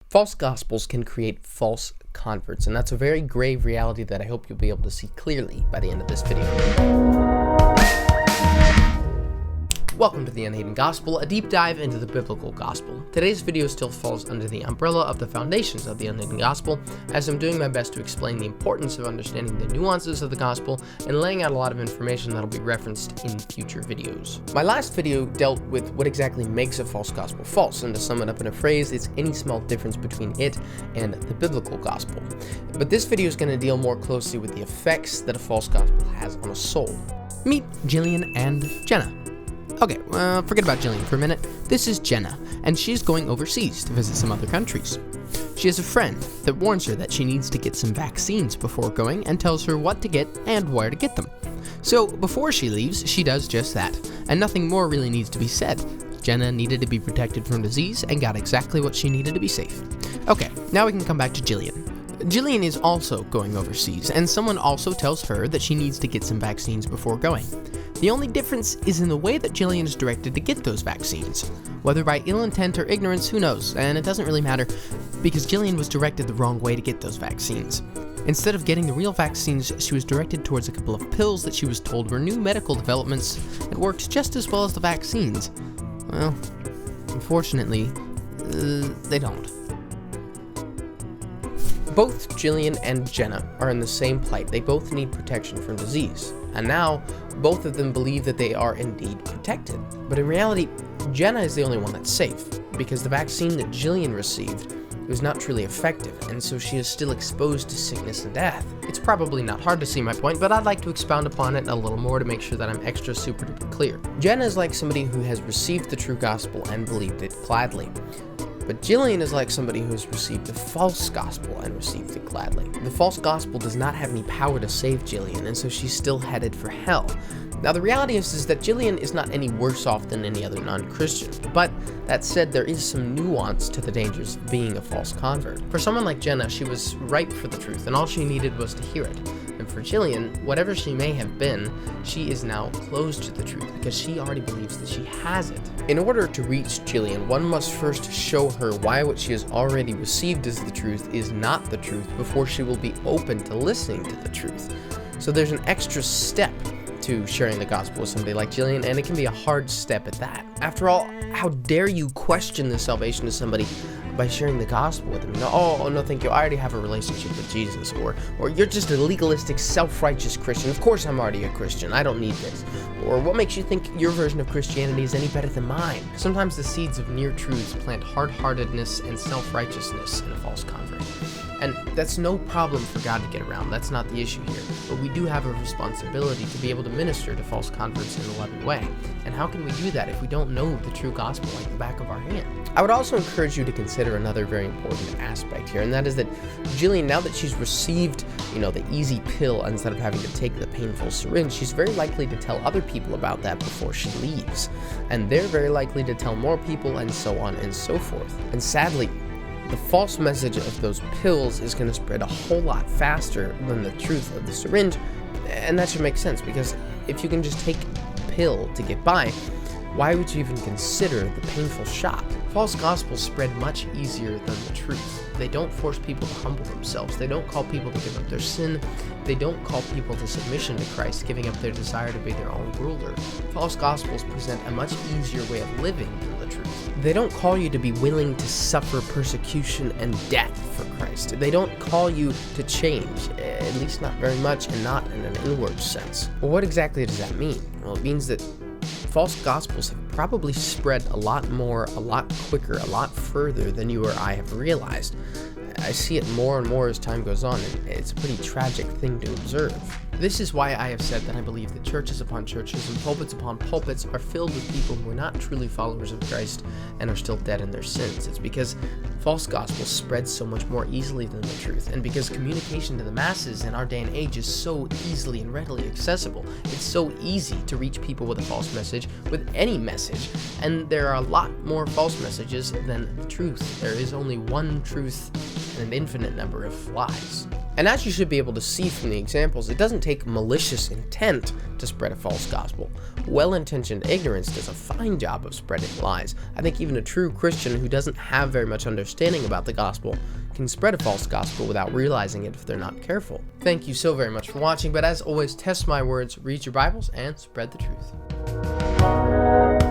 False gospels can create false converts, and that's a very grave reality that I hope you'll be able to see clearly by the end of this video. Welcome to the Unhidden Gospel, a deep dive into the biblical gospel. Today's video still falls under the umbrella of the foundations of the Unhidden Gospel, as I'm doing my best to explain the importance of understanding the nuances of the gospel and laying out a lot of information that'll be referenced in future videos. My last video dealt with what exactly makes a false gospel false, and to sum it up in a phrase, it's any small difference between it and the biblical gospel. But this video is going to deal more closely with the effects that a false gospel has on a soul. Meet Jillian and Jenna. Okay, forget about Jillian for a minute. This is Jenna, and she's going overseas to visit some other countries. She has a friend that warns her that she needs to get some vaccines before going and tells her what to get and where to get them. So before she leaves, she does just that, and nothing more really needs to be said. Jenna needed to be protected from disease and got exactly what she needed to be safe. Okay, now we can come back to Jillian. Jillian is also going overseas, and someone also tells her that she needs to get some vaccines before going. The only difference is in the way that Jillian is directed to get those vaccines. Whether by ill intent or ignorance, who knows, and it doesn't really matter, because Jillian was directed the wrong way to get those vaccines. Instead of getting the real vaccines, she was directed towards a couple of pills that she was told were new medical developments and worked just as well as the vaccines. Well, unfortunately, they don't. Both Jillian and Jenna are in the same plight. They both need protection from disease. And now, both of them believe that they are indeed protected. But in reality, Jenna is the only one that's safe, because the vaccine that Jillian received was not truly effective, and so she is still exposed to sickness and death. It's probably not hard to see my point, but I'd like to expound upon it a little more to make sure that I'm extra super duper clear. Jenna is like somebody who has received the true gospel and believed it gladly. But Jillian is like somebody who has received the false gospel and received it gladly. The false gospel does not have any power to save Jillian, and so she's still headed for hell. Now the reality is that Jillian is not any worse off than any other non-Christian, but that said, there is some nuance to the dangers of being a false convert. For someone like Jenna, she was ripe for the truth, and all she needed was to hear it. And for Jillian, whatever she may have been, she is now closed to the truth because she already believes that she has it. In order to reach Jillian, one must first show her why what she has already received as the truth is not the truth before she will be open to listening to the truth. So there's an extra step to sharing the gospel with somebody like Jillian, and it can be a hard step at that. After all, how dare you question the salvation of somebody by sharing the gospel with them? Oh, no, thank you, I already have a relationship with Jesus, or you're just a legalistic, self-righteous Christian. Of course I'm already a Christian, I don't need this. Or what makes you think your version of Christianity is any better than mine? Sometimes the seeds of near truths plant hard-heartedness and self-righteousness in a false convert. And that's no problem for God to get around, that's not the issue here. But we do have a responsibility to be able to minister to false converts in a loving way. And how can we do that if we don't know the true gospel like the back of our hand? I would also encourage you to consider another very important aspect here, and that is that Jillian, now that she's received, the easy pill instead of having to take the painful syringe, she's very likely to tell other people about that before she leaves. And they're very likely to tell more people, and so on and so forth. And sadly, the false message of those pills is going to spread a whole lot faster than the truth of the syringe, and that should make sense, because if you can just take a pill to get by, why would you even consider the painful shot? False gospels spread much easier than the truth. They don't force people to humble themselves. They don't call people to give up their sin. They don't call people to submission to Christ, giving up their desire to be their own ruler. False gospels present a much easier way of living than the truth. They don't call you to be willing to suffer persecution and death for Christ. They don't call you to change, at least not very much, and not in an inward sense. Well, what exactly does that mean? Well, it means that false gospels have probably spread a lot more, a lot quicker, a lot further than you or I have realized. I see it more and more as time goes on, and it's a pretty tragic thing to observe. This is why I have said that I believe that churches upon churches and pulpits upon pulpits are filled with people who are not truly followers of Christ and are still dead in their sins. It's because false gospel spreads so much more easily than the truth, and because communication to the masses in our day and age is so easily and readily accessible. It's so easy to reach people with a false message, with any message, and there are a lot more false messages than the truth. There is only one truth and an infinite number of lies. And as you should be able to see from the examples, it doesn't take malicious intent to spread a false gospel. Well-intentioned ignorance does a fine job of spreading lies. I think even a true Christian who doesn't have very much understanding about the gospel can spread a false gospel without realizing it if they're not careful. Thank you so very much for watching, but as always, test my words, read your Bibles, and spread the truth.